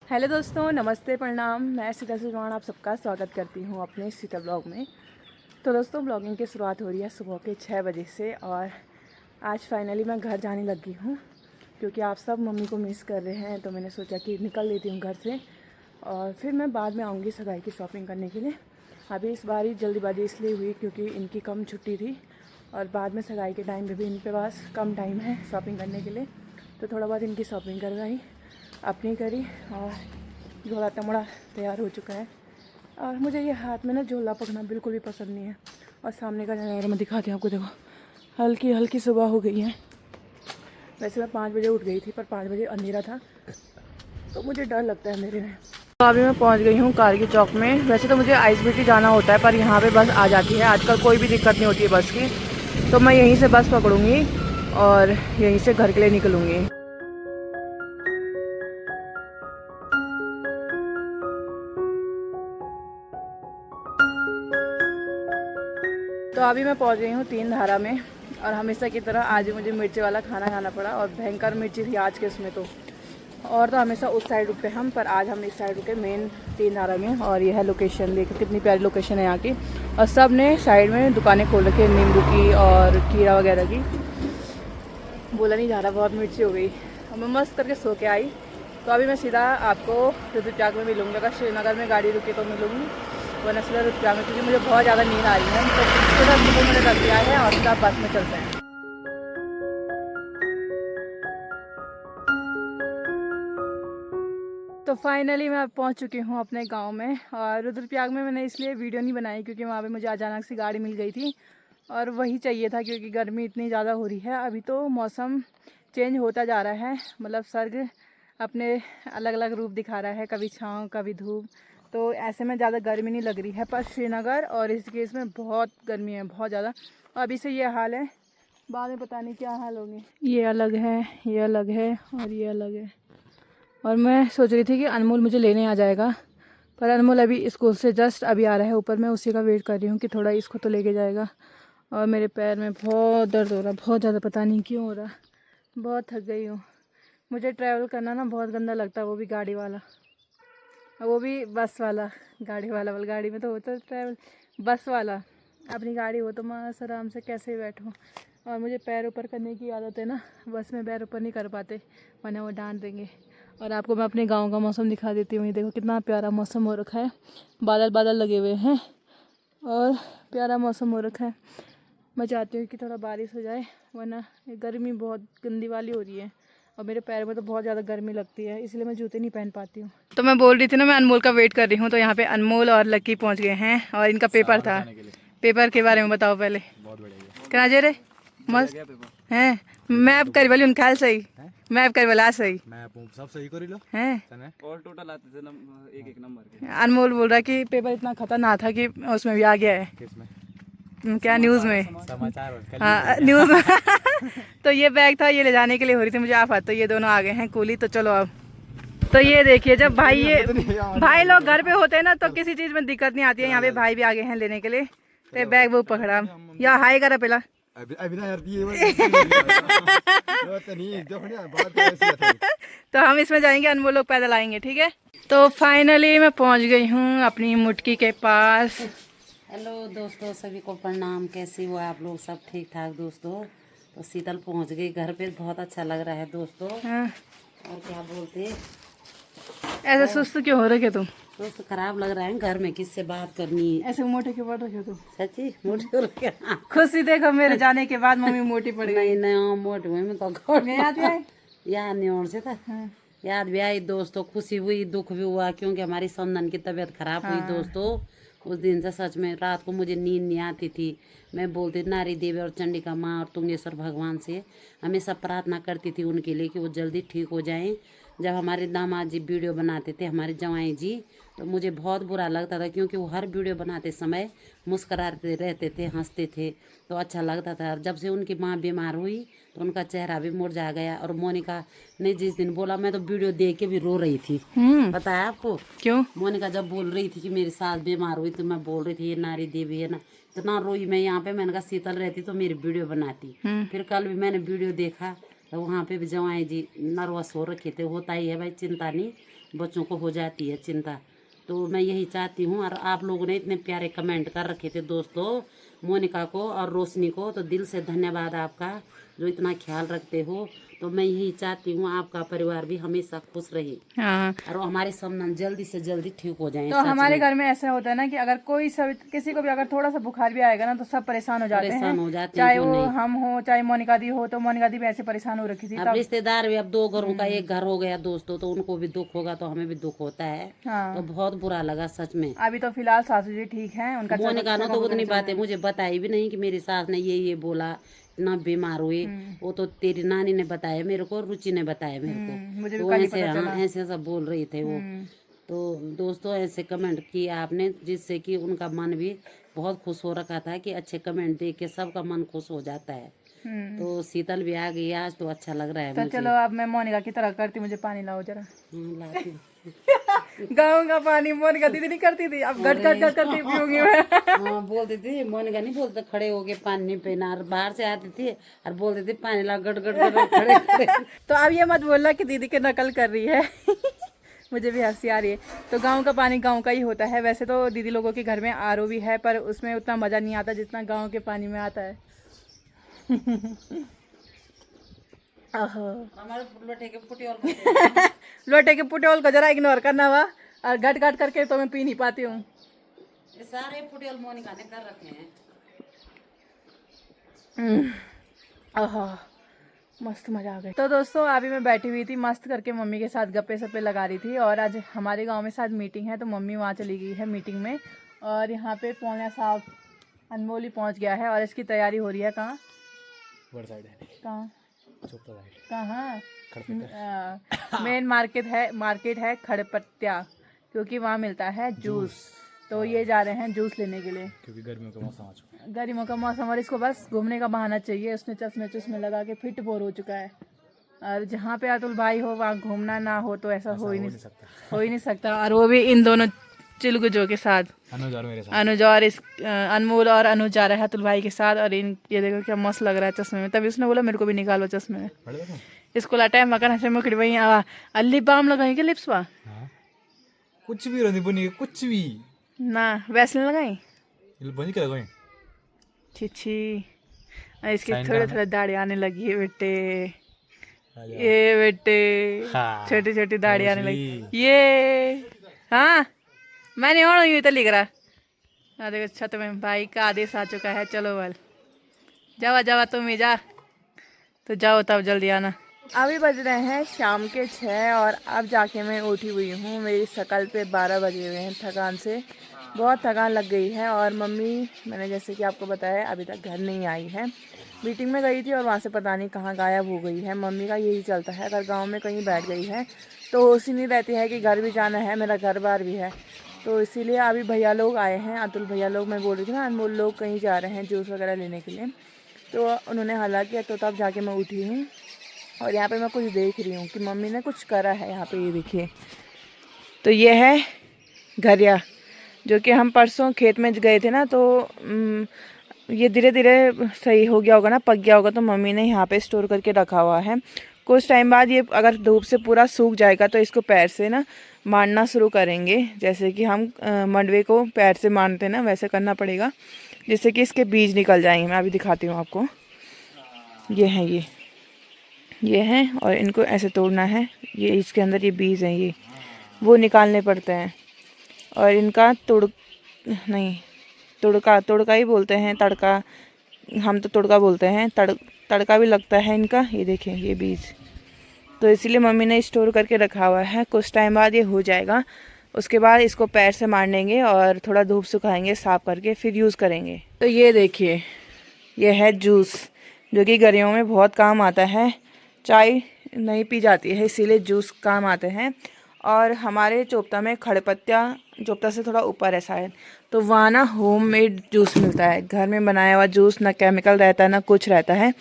Hello दोस्तों, नमस्ते, प्रणाम। मैं सीता चौहान आप सबका स्वागत करती हूँ अपने सीता ब्लॉग में। तो दोस्तों, ब्लॉगिंग की शुरुआत हो रही है सुबह के 6 बजे से और आज फाइनली मैं घर जाने लगी हूँ क्योंकि आप सब मम्मी को मिस कर रहे हैं। तो मैंने सोचा कि निकल लेती हूँ घर से और फिर मैं बाद में आऊँगी सगाई की शॉपिंग करने के लिए। अभी इस बार ही जल्दीबाजी इसलिए हुई क्योंकि इनकी कम छुट्टी थी और बाद में सगाई के टाइम पे भी इनके पास कम टाइम है शॉपिंग करने के लिए। तो थोड़ा बहुत इनकी शॉपिंग करवाई, अपनी करी और झोला टमड़ा तैयार हो चुका है। और मुझे ये हाथ में ना झोला पकड़ना बिल्कुल भी पसंद नहीं है। और सामने का नज़ारा मैं दिखाती हूँ आपको, देखो हल्की हल्की सुबह हो गई है। वैसे मैं 5 बजे उठ गई थी पर 5 बजे अंधेरा था तो मुझे डर लगता है अंधेरे में। तो अभी मैं पहुँच गई हूँ कारगिल चौक में। वैसे तो मुझे आइसबिटी जाना होता है पर यहाँ पे बस आ जाती है, आजकल कोई भी दिक्कत नहीं होती है बस की। तो मैं यहीं से बस पकड़ूँगी और यहीं से घर के लिए निकलूँगी। तो अभी मैं पहुंच गई हूँ 3 धारा में और हमेशा की तरह आज मुझे मिर्ची वाला खाना खाना पड़ा और भयंकर मिर्ची थी आज के उसमें तो। और तो हमेशा उस साइड रुकते हम, पर आज हम इस साइड रुके मेन 3 धारा में। और यह है लोकेशन, देखो कितनी प्यारी लोकेशन है यहाँ की। और सब ने साइड में दुकानें खोल रखी है नींबू की और कीड़ा वगैरह की। बोला नहीं जा रहा, बहुत मिर्ची हो गई और मैं मस्त करके सो के आई। तो अभी मैं सीधा आपको रुद्रप्रयाग में मिलूँगी। अगर श्रीनगर में गाड़ी रुकी तो मिलूँगी, वरना सीधा रुद्रप्रयाग में, क्योंकि मुझे बहुत ज़्यादा नींद आ रही है। तो सीधा सुबह मैंने रख दिया है और सीधा बस में चलते हैं। तो फाइनली मैं पहुंच चुकी हूं अपने गांव में। और रुद्रप्रयाग में मैंने इसलिए वीडियो नहीं बनाई क्योंकि वहाँ पे मुझे अचानक से गाड़ी मिल गई थी और वही चाहिए था क्योंकि गर्मी इतनी ज़्यादा हो रही है। अभी तो मौसम चेंज होता जा रहा है, मतलब सर्ग अपने अलग अलग रूप दिखा रहा है, कभी छाँव कभी धूप। तो ऐसे में ज़्यादा गर्मी नहीं लग रही है, पर श्रीनगर और इस केस में बहुत गर्मी है, बहुत ज़्यादा। अभी से ये हाल है, बाद में पता नहीं क्या हाल होंगे। ये अलग है, ये अलग है और ये अलग है। और मैं सोच रही थी कि अनमोल मुझे लेने आ जाएगा, पर अनमोल अभी स्कूल से जस्ट अभी आ रहा है ऊपर। मैं उसी का वेट कर रही हूँ कि थोड़ा इसको तो लेके जाएगा। और मेरे पैर में बहुत दर्द हो रहा, बहुत ज़्यादा, पता नहीं क्यों हो रहा। बहुत थक गई हूँ। मुझे ट्रैवल करना ना बहुत गंदा लगता है, वो भी गाड़ी वाला, वो भी बस वाला। गाड़ी वाला गाड़ी में तो होता है ट्रैवल, बस वाला अपनी गाड़ी हो तो मस्त आराम से कैसे बैठूँ। और मुझे पैर ऊपर करने की आदत है ना, बस में पैर ऊपर नहीं कर पाते वरना वो डांट देंगे। और आपको मैं अपने गांव का मौसम दिखा देती हूँ। ये देखो कितना प्यारा मौसम हो रखा है, बादल बादल लगे हुए हैं और प्यारा मौसम हो रखा है। मैं चाहती हूँ कि थोड़ा बारिश हो जाए वरना गर्मी बहुत गंदी वाली हो रही है और मेरे पैर में तो बहुत ज़्यादा गर्मी लगती है, इसलिए मैं जूते नहीं पहन पाती हूँ। तो मैं बोल रही थी ना, मैं अनमोल का वेट कर रही हूँ। तो यहाँ पे अनमोल और लक्की पहुँच गए हैं और इनका पेपर था। पेपर के बारे में बताओ पहले। बहुत बढ़िया कहाँ जे रे मस्त हैं। मैप कर वाली उनका सही, मैप कर वाला सही, मैप सब सही कर लो हैं और टोटल आते थे एक एक नंबर के। अनमोल बोल रहा कि पेपर इतना खतरनाक था कि उसमें भी आ गया है। किसमें? क्या न्यूज़ में, समाचार, हाँ न्यूज़ में। तो ये बैग था, ये ले जाने के लिए हो रही थी मुझे आफत। तो ये दोनों आ गए हैं कूली। तो चलो अब, तो ये देखिए जब भाई लोग घर पे होते हैं ना तो किसी चीज़ में दिक्कत नहीं आती है। यहाँ पे भाई भी आ गए हैं लेने के लिए। तो बैग वो पकड़ा या हाई करा पहला। तो हम इसमें जाएंगे, अनमोल लोग पैदल आएंगे, ठीक है। तो फाइनली मैं पहुंच गई हूँ अपनी मुटकी के पास। हेलो दोस्तों, सभी को प्रणाम। कैसे हो आप लोग? सब ठीक ठाक दोस्तों। तो शीतल पहुंच गई घर पे, बहुत अच्छा लग रहा है दोस्तों। हाँ। और क्या बोलते, ऐसे सुस्त क्यों हो रखे तुम? दोस्त खराब लग रहा है, घर में किससे बात करनी है। ऐसे मोटे क्यों पड़ रखे तुम? सच्ची मोटी हो रही। खुशी देखो मेरे जाने के बाद मम्मी मोटी पड़ गई। नहीं मोटी हुई, मैं तो याद नहीं और से था। याद भी आई दोस्तों, खुशी हुई, दुख भी हुआ क्योंकि हमारी संदन की तबीयत खराब हुई दोस्तों। उस दिन से सच में रात को मुझे नींद नहीं आती थी। मैं बोलती नारी देवी और चंडिका माँ और तुंगेश्वर भगवान से हमेशा प्रार्थना करती थी उनके लिए कि वो जल्दी ठीक हो जाएं। जब हमारे दामाद जी वीडियो बनाते थे, हमारे जवाई जी, तो मुझे बहुत बुरा लगता था क्योंकि वो हर वीडियो बनाते समय मुस्कराते रहते थे, हंसते थे, तो अच्छा लगता था। जब से उनकी माँ बीमार हुई तो उनका चेहरा भी मुरझा गया। और मोनिका ने जिस दिन बोला, मैं तो वीडियो देख के भी रो रही थी। पता है आपको क्यों? मोनिका जब बोल रही थी कि मेरी सास बीमार हुई तो मैं बोल रही थी ये नारी देवी है ना, इतना रोई मैं यहाँ पे। मैंने कहा शीतल रहती तो मेरी वीडियो बनाती। फिर कल भी मैंने वीडियो देखा तो वहाँ पे भी जवाई जी नर्वस हो रखे थे। होता ही है भाई, चिंता नहीं, बच्चों को हो जाती है चिंता। तो मैं यही चाहती हूँ। और आप लोगों ने इतने प्यारे कमेंट कर रखे थे दोस्तों, मोनिका को और रोशनी को, तो दिल से धन्यवाद आपका जो इतना ख्याल रखते हो। तो मैं यही चाहती हूँ आपका परिवार भी हमेशा खुश रहे हाँ। और हमारे समनन जल्दी से जल्दी ठीक हो जाए। तो हमारे घर में ऐसा होता है ना कि अगर कोई सब किसी को भी अगर थोड़ा सा बुखार भी आएगा ना तो सब परेशान हो जाते हैं। परेशान हो जाते हैं, चाहे क्यों वो नहीं। हम हो चाहे मोनिका दी हो, तो मोनिका दी भी ऐसे परेशान हो रखी थी अब तब। रिश्तेदार भी, अब 2 घरों का एक घर हो गया दोस्तों, तो उनको भी दुख होगा तो हमें भी दुख होता है। हाँ। तो बहुत बुरा लगा सच में। अभी तो फिलहाल सासू जी ठीक हैं, उनका मोनिका ने तो उतनी बातें मुझे बताई भी नहीं कि मेरी सास ने ये बोला, इतना बीमार हुई। वो तो तेरी नानी ने बताया मेरे को, रुचि ने बताया मेरे को। मुझे भी तो कल ही ऐसे, पता हाँ चला। ऐसे सब बोल रही थे वो। तो दोस्तों ऐसे कमेंट किए आपने जिससे कि उनका मन भी बहुत खुश हो रखा था कि अच्छे कमेंट देख के सबका मन खुश हो जाता है। तो शीतल भी आ गई आज, तो अच्छा लग रहा है तो मुझे। चलो अब मैं मोनिका की तरह करती, मुझे पानी लाओ जरा। लाती हूँ। गाँव का पानी मोनिका दीदी नहीं करती थी, अब गट गट गट करती पीऊंगी मैं। हाँ बोलती थी, मोनिका नहीं बोलते, खड़े होके पानी पीना। और बाहर से आती थी और बोलती थी पानी ला, गट गट गट खड़े खड़े। तो अब ये मत बोलना कि दीदी की नकल कर रही है। मुझे भी हंसी आ रही है। तो गांव का पानी गांव का ही होता है। वैसे तो दीदी लोगों के घर में आरओ भी है, पर उसमें उतना मज़ा नहीं आता जितना गांव के पानी में आता है। हमारे लोटे के पुटेल को जरा इग्नोर करना हुआ, और गट गट करके तो मैं पी नहीं पाती हूँ। ये सारे पुटियल मोनिका ने कर रखे हैं। मस्त मज़ा आ गया। तो दोस्तों अभी मैं बैठी हुई थी मस्त करके मम्मी के साथ गप्पे सप्पे लगा रही थी। और आज हमारे गांव में शायद मीटिंग है, तो मम्मी वहाँ चली गई है मीटिंग में। और यहाँ पे पौना साहब अनमोली पहुँच गया है और इसकी तैयारी हो रही है। कहाँ कहाँ कहाँ मेन मार्केट है खड़पत्या, क्योंकि वहाँ मिलता है जूस। तो ये जा रहे हैं जूस लेने के लिए, क्योंकि गर्मियों का मौसम आ चुका है। गर्मियों का मौसम, और इसको बस घूमने का बहाना चाहिए। उसने चश्मे लगा के फिट बोर हो चुका है। और जहाँ पे अतुल भाई हो वहाँ घूमना ना हो तो ऐसा हो ही नहीं सकता। और वो भी इन दोनों चिलगुजों के साथ, अनुज और इस अनमोल और अनुज जा रहा है अतुल भाई के साथ। और इन ये देखो क्या मस्त लग रहा है चश्मे में। तभी उसने बोला मेरे को भी निकालो चश्मे में। इसको लाटा है मकान से मुकड़ी वही अल्ली बाम लगाई के लिप्स बा कुछ भी रंदी बनी, कुछ भी ना वैसलिन लगाई बनी क्या लगाई। छी इसकी थोड़ी थोड़ी दाढ़ी आने लगी है बेटे, ये बेटे छोटी छोटी दाढ़ी आने लगी ये। हाँ मैंने और यूँ तो लिख रहा। देखो छत में भाई का आदेश आ चुका है, चलो बल जावा तुम ही जा, तो जाओ तब जल्दी आना। अभी बज रहे हैं शाम के 6 और अब जाके मैं उठी हुई हूँ। मेरी शकल पे 12 बजे हुए हैं थकान से, बहुत थकान लग गई है। और मम्मी मैंने जैसे कि आपको बताया अभी तक घर नहीं आई है, मीटिंग में गई थी और वहाँ से पता नहीं कहाँ गायब हो गई है। मम्मी का यही चलता है, अगर गांव में कहीं बैठ गई है तो होश ही नहीं रहती है कि घर भी जाना है, मेरा घर बार भी है। तो इसीलिए अभी भैया लोग आए हैं, अतुल भैया लोग, मैं बोल रही थी ना अनमोल लोग कहीं जा रहे हैं जूस वगैरह लेने के लिए। तो उन्होंने हला किया तो तब जाके मैं उठी हूँ। और यहाँ पे मैं कुछ देख रही हूँ कि मम्मी ने कुछ करा है यहाँ पे, ये देखिए। तो ये है घरिया, जो कि हम परसों खेत में गए थे ना, तो ये धीरे धीरे सही हो गया होगा ना, पक गया होगा, तो मम्मी ने यहाँ पे स्टोर करके रखा हुआ है। कुछ टाइम बाद ये अगर धूप से पूरा सूख जाएगा तो इसको पैर से ना मारना शुरू करेंगे, जैसे कि हम मंडवे को पैर से मारते हैं ना, वैसे करना पड़ेगा, जिससे कि इसके बीज निकल जाएंगे। मैं अभी दिखाती हूँ आपको। ये है ये हैं, और इनको ऐसे तोड़ना है। ये इसके अंदर ये बीज हैं, ये वो निकालने पड़ते हैं। और इनका तुड़का ही बोलते हैं, तड़का, हम तो तुड़का बोलते हैं, तड़का भी लगता है इनका। ये देखें ये बीज, तो इसीलिए मम्मी ने स्टोर करके रखा हुआ है। कुछ टाइम बाद ये हो जाएगा, उसके बाद इसको पैर से मारनेंगे और थोड़ा धूप सुखाएंगे साफ करके, फिर यूज़ करेंगे। तो ये देखिए ये है जूस, जो कि गर्मियों में बहुत काम आता है। चाय नहीं पी जाती है, इसीलिए जूस काम आते हैं। और हमारे चोपता में खड़पत्या, चोपता से थोड़ा ऊपर है शायद, तो वहाँ ना होममेड जूस मिलता है, घर में बनाया हुआ जूस, ना केमिकल रहता है ना कुछ रहता है।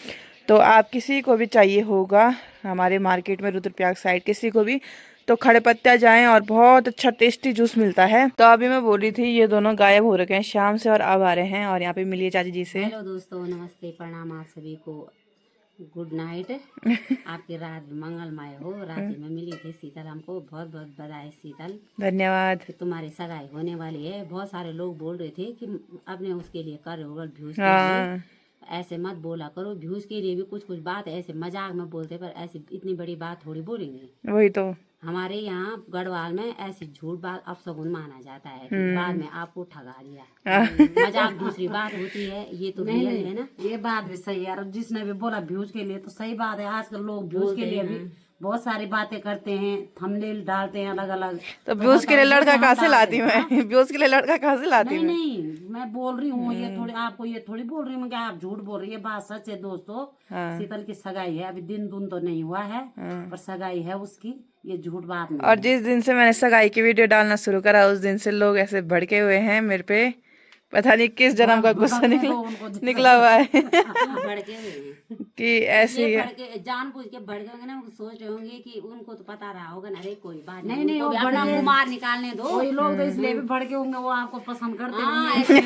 तो आप किसी को भी चाहिए होगा हमारे मार्केट में रुद्रप्रयाग साइड, किसी को भी, तो खड़पत्या जाएं और बहुत अच्छा टेस्टी जूस मिलता है। तो अभी मैं बोल रही थी ये दोनों गायब हो रखे हैं शाम से और अब आ रहे हैं, और यहाँ पे मिलिए चाची जी से। हेलो दोस्तों, नमस्ते, प्रणाम आप सभी को। Good night. आपकी रात मंगलमय हो। रात में मिली थी शीतल हमको, बहुत बहुत बधाई शीतल धन्यवाद। कि तुम्हारी सगाई होने वाली है। बहुत सारे लोग बोल रहे थे कि अपने उसके लिए कर रहे हो व्यूज के लिए, ऐसे मत बोला करो। व्यूज के लिए भी कुछ कुछ बात ऐसे मजाक में बोलते, पर ऐसी इतनी बड़ी बात थोड़ी बोलेंगे। वही तो हमारे यहाँ गढ़वाल में ऐसी झूठ बात अपशगुन माना जाता है कि बाद में आपको ठगा दिया। मजाक दूसरी बात होती है, ये तो रियल है ना। ये बात भी सही है। और जिसने भी बोला व्यूज के लिए तो सही बात है। आजकल लोग व्यूज के लिए भी बहुत सारी बातें करते हैं, थंबनेल डालते हैं अलग अलग। तो व्यूज के लिए लड़का कहाँ से लाती मैं? व्यूज के लिए लड़का कहाँ से लाती नहीं मैं? नहीं, मैं बोल रही हूँ ये थोड़ी, आपको ये थोड़ी बोल रही हूँ कि आप झूठ बोल रही है। बात सच है दोस्तों। शीतल की सगाई है, अभी दिन तो नहीं हुआ है, पर सगाई है उसकी, ये झूठ बात नहीं। और जिस दिन से मैंने सगाई की वीडियो डालना शुरू करा उस दिन से लोग ऐसे भड़के हुए हैं मेरे पे, पता नहीं किस जन्म का गुस्सा निकला हुआ है भड़के हुए हैं कि ऐसे ये भड़के, जानबूझ के भड़के होंगे ना। सोच रहे होंगे कि उनको तो पता रहा होगा ना, अरे कोई बात नहीं, नहीं वो अपना मुंह मार निकालने दो। कोई लोग तो इसलिए भी भड़के होंगे, वो आपको पसंद करते होंगे।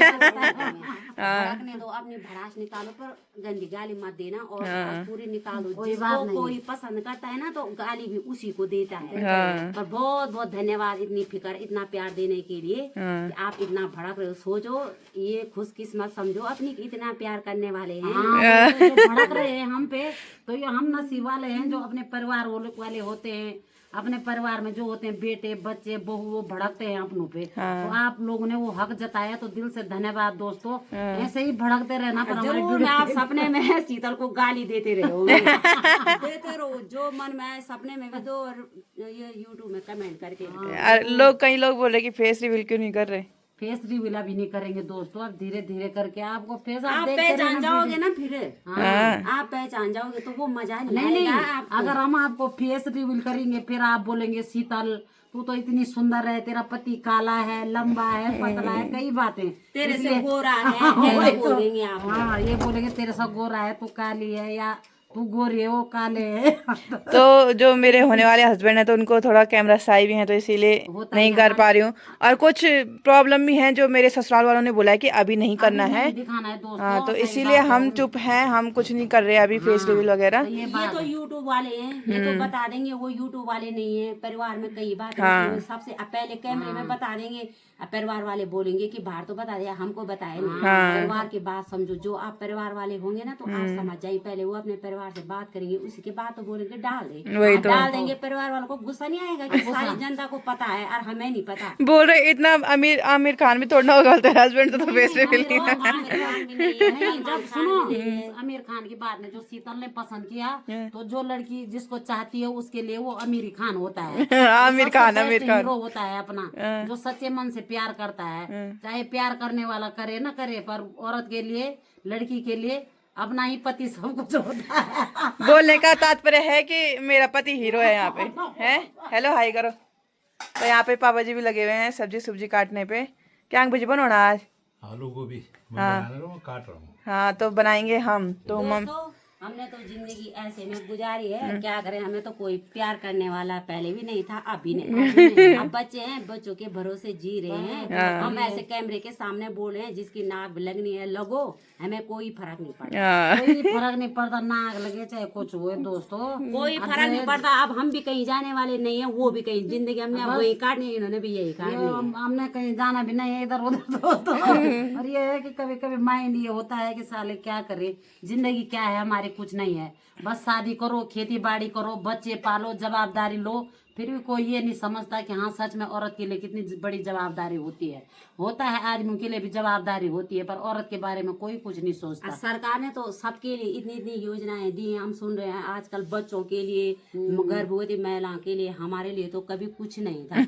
भड़कने दो, अपनी भड़ास निकालो, पर गंदी गाली मत देना और पूरी निकालो। जिसको कोई पसंद करता है ना तो गाली भी उसी को देता है। पर बहुत बहुत धन्यवाद इतनी फिक्र, इतना प्यार देने के लिए कि आप इतना भड़क रहे हो। सोचो, ये खुशकिस्मत समझो अपनी इतना प्यार करने वाले हैं। जो भड़क रहे हैं हम पे, तो ये हम नसीब वाले हैं जो अपने परिवार वाले होते हैं। अपने परिवार में जो होते हैं बेटे बच्चे बहू, वो भड़कते हैं अपनों पे। तो आप लोगों ने वो हक जताया, तो दिल से धन्यवाद दोस्तों। ऐसे ही भड़कते रहना। पर हमारे आप सपने में शीतल को गाली देते रहो देते रहो, जो मन में आए सपने में भी दो, और ये यूट्यूब में कमेंट करके। लोग कई लोग बोल रहे कि फेस रिवील क्यों नहीं कर रहे। फेस रिवील अभी नहीं करेंगे दोस्तों, अब धीरे धीरे करके आपको फेस आप पहचान जाओगे ना। फिर आप पहचान जाओगे तो वो मजा नहीं आपको। अगर हम आपको फेस रिवील करेंगे फिर आप बोलेंगे शीतल तू तो इतनी सुंदर है, तेरा पति काला है, लंबा है, पतला है, कई बातें तेरे से गोरा है बोलेंगे आप। हाँ, ये बोलेंगे तेरे से गोरा है, तू काली है, या तू गोरी है वो काले है। तो जो मेरे होने वाले हस्बैंड है तो उनको थोड़ा कैमरा शाई भी है, तो इसीलिए नहीं कर पा रही हूँ। और कुछ प्रॉब्लम भी है जो मेरे ससुराल वालों ने बोला है कि अभी नहीं करना है। हाँ, तो इसीलिए हम चुप हैं, हम कुछ नहीं कर रहे अभी फेस रिवील वगैरह। ये तो यूट्यूब वाले हैं, ये तो बता देंगे, वो यूट्यूब वाले नहीं है। परिवार में कई बात सबसे पहले कैमरे में बता देंगे, परिवार वाले बोलेंगे कि बाहर तो बता दिया, हमको बताए नहीं। परिवार की बात समझो, जो आप परिवार वाले होंगे ना तो आप समझ जाइए। पहले वो अपने परिवार से बात करेंगे, उसी के बाद तो बोलेंगे डाल दे, डाल देंगे। परिवार वालों को गुस्सा नहीं आएगा कि सारी जनता को पता है और हमें नहीं पता। बोल रहे इतना आमिर खान भी तोड़ना होगा हस्बैंड तो फेस रिवील जब सुनो आमिर खान की बात में जो शीतल ने पसंद किया, तो जो लड़की जिसको चाहती है उसके लिए वो आमिर खान होता है। आमिर खान हीरो होता है अपना, जो सच्चे मन से प्यार करता है। चाहे प्यार करने वाला करे ना करे, पर औरत के लिए, लड़की के लिए अपना ही पति सब कुछ होता है। बोलने का तात्पर्य है कि मेरा पति हीरो है यहाँ पे है। हेलो हाई करो। तो यहाँ पे पापा जी भी लगे हुए हैं सब्जी काटने पे। क्या भुजी बनाना आज? आलू गोभी काट रहा हूँ। हाँ, तो बनाएंगे हम तो हमने तो जिंदगी ऐसे में गुजारी है, क्या करें। हमें तो कोई प्यार करने वाला पहले भी नहीं था, अब भी नहीं। अब बच्चे हैं, बच्चों के भरोसे जी रहे हैं। हम ऐसे कैमरे के सामने बोल रहे हैं, जिसकी नाक लगनी है लगो, हमें कोई फर्क नहीं पड़ता। कोई फर्क नहीं पड़ता, नाक लगे चाहे कुछ हुए दोस्तों, कोई फर्क नहीं पड़ता। अब हम भी कहीं जाने वाले नहीं है, वो भी कहीं, जिंदगी हमने वही काटनी है, इन्होंने भी यही काटनी। हमने कहीं जाना भी नहीं है इधर उधर दोस्तों। और ये है कि कभी कभी माइंड ये होता है कि साले क्या करे, जिंदगी क्या है हमारी, कुछ नहीं है। बस शादी करो, खेती बाड़ी करो, बच्चे पालो, जवाबदारी लो। फिर भी कोई ये नहीं समझता कि हाँ सच में औरत के लिए कितनी बड़ी जवाबदारी होती है। होता है आदमी के लिए भी जवाबदारी होती है, पर औरत के बारे में कोई कुछ नहीं सोचता। सरकार ने तो सबके लिए इतनी इतनी योजनाएं दी हैं, हम सुन रहे हैं आजकल। बच्चों के लिए, गर्भवती महिलाओं के लिए, हमारे लिए तो कभी कुछ नहीं था।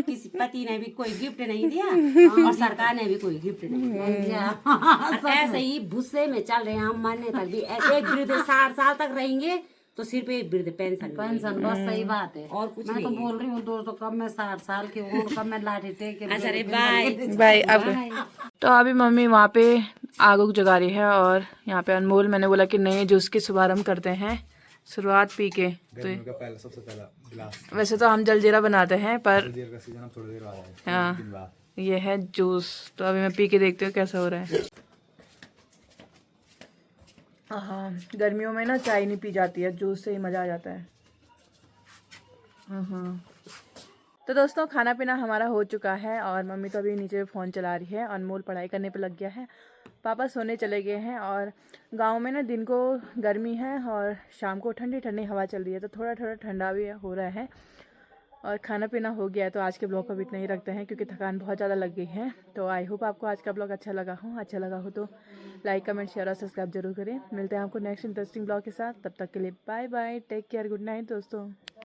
किसी पति ने भी कोई गिफ्ट नहीं दिया और सरकार ने भी कोई गिफ्ट नहीं दिया। ऐसे ही भुस्से में चल रहे हैं हम, मरने तक भी। एक वृद्ध 60 साल तक रहेंगे तो सिर्फ एक वृद्ध पेंशन बस, सही बात है। और कुछ मैं तो बोल रही हूँ दोस्तों, कब मैं 60 साल की हूँ, कब मैं लाठी टेक के बाय। अब तो अभी मम्मी वहाँ पे आग उग जगा रही है और यहाँ पे अनमोल, मैंने बोला कि नए जूस की शुभारंभ करते हैं, शुरुआत पी के। तो सबसे पहला गिलास। वैसे तो हम जलजीरा बनाते हैं, पर का सीजन थोड़ी देर बाद है। हाँ, ये है जूस। तो अभी मैं पी के देखती हूँ कैसा हो रहा है। हाँ, गर्मियों में ना चाय नहीं पी जाती है, जूस से ही मज़ा आ जाता है। हाँ। तो दोस्तों खाना पीना हमारा हो चुका है और मम्मी तो अभी नीचे फ़ोन चला रही है, अनमोल पढ़ाई करने पे लग गया है, पापा सोने चले गए हैं। और गांव में ना दिन को गर्मी है और शाम को ठंडी ठंडी हवा चल रही है, तो थोड़ा थोड़ा ठंडा भी हो रहा है। और खाना पीना हो गया है, तो आज के ब्लॉग को भी इतना ही रखते हैं क्योंकि थकान बहुत ज़्यादा लग गई है। तो आई होप आपको आज का ब्लॉग अच्छा लगा हो तो लाइक कमेंट शेयर और सब्सक्राइब जरूर करें। मिलते हैं आपको नेक्स्ट इंटरेस्टिंग ब्लॉग के साथ, तब तक के लिए bye bye, take care, good night दोस्तों।